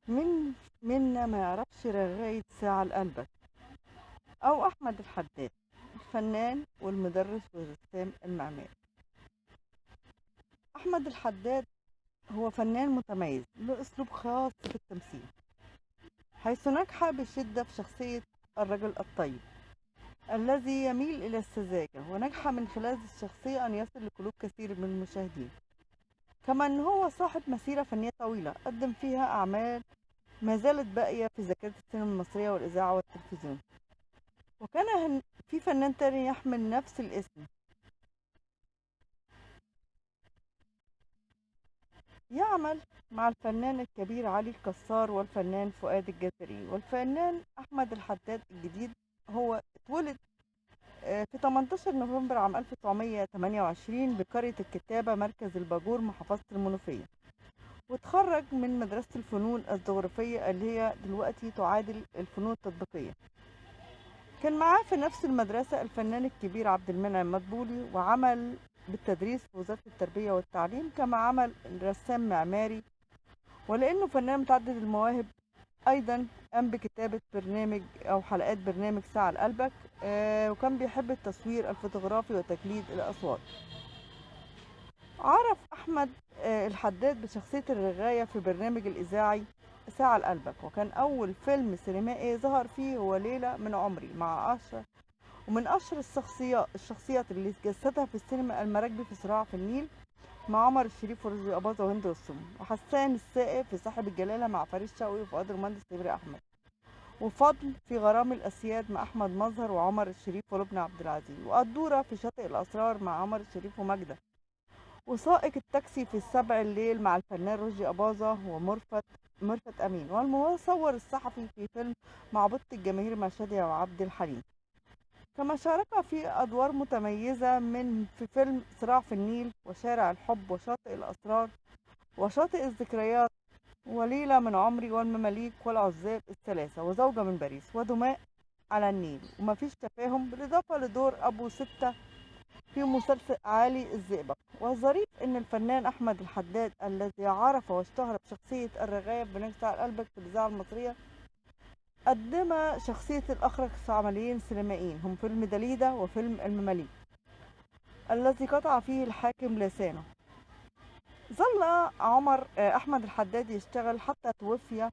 مين منا ما يعرفش رغاية ساعة لقلبك أو أحمد الحداد، الفنان والمدرس والرسام المعماري. أحمد الحداد هو فنان متميز له أسلوب خاص في التمثيل، حيث نجح بشدة في شخصية الرجل الطيب الذي يميل إلى السذاجة، ونجح من خلال الشخصية أن يصل لقلوب كثير من المشاهدين. كما أن هو صاحب مسيرة فنية طويلة قدم فيها أعمال ما زالت باقية في ذاكرة السينما المصرية والإذاعة والتلفزيون. وكان في فنان تاني يحمل نفس الاسم، يعمل مع الفنان الكبير علي الكسار والفنان فؤاد الجزائري. والفنان أحمد الحداد الجديد هو اتولد في 18 نوفمبر عام 1928 بقرية الكتابة مركز الباجور محافظة المنوفية، وتخرج من مدرسة الفنون الزخرفية اللي هي دلوقتي تعادل الفنون التطبيقية. كان معاه في نفس المدرسة الفنان الكبير عبد المنعم مدبولي، وعمل بالتدريس في وزارة التربية والتعليم، كما عمل رسام معماري. ولأنه فنان متعدد المواهب أيضا قام بكتابة برنامج أو حلقات برنامج ساعة لقلبك، وكان بيحب التصوير الفوتوغرافي وتجليد الأصوات. عرف أحمد الحداد بشخصية الرغاية في برنامج الإذاعي ساعة لقلبك، وكان أول فيلم سينمائي ظهر فيه هو ليلة من عمري مع أشرف. ومن أشهر الشخصيات اللي جسدها في السينما المراكبي في صراع في النيل مع عمر الشريف ورشدي أباظة وهند رستم، وحسان السائق في صاحب الجلالة مع فريد شوقي وفؤاد المهندس صبري أحمد، وفضل في غرام الأسياد مع أحمد مظهر وعمر الشريف ولبنى عبد العزيز، وقدورة في شاطئ الأسرار مع عمر الشريف وماجدة، وسائق التاكسي في السبع الليل مع الفنان رشدي أباظة ومرفت أمين، والمصور الصحفي في فيلم مع بطة الجماهير مع شادية وعبد الحليم. كما شارك في أدوار متميزة في فيلم صراع في النيل وشارع الحب وشاطئ الأسرار وشاطئ الذكريات وليلة من عمري والمماليك والعزاب الثلاثة وزوجة من باريس ودماء على النيل ومفيش تفاهم، بالإضافة لدور أبو ستة في مسلسل عالي الزئبق. والظريف إن الفنان أحمد الحداد الذي عرف واشتهر بشخصية الرغاية في برنامج ساعة قلبك في الإذاعة المصرية قدم شخصية الأخرس في عملين سينمائيين هم فيلم داليدا وفيلم المماليك الذي قطع فيه الحاكم لسانه. ظل عمر أحمد الحداد يشتغل حتى توفي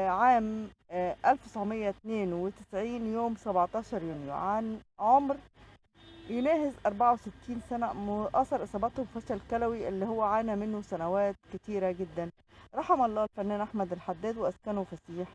عام 1992 يوم 17 يونيو عن عمر يناهز 64 سنة، أثر إصابته بفشل كلوي اللي هو عانى منه سنوات كتيرة جدا. رحم الله الفنان أحمد الحداد وأسكنه فسيح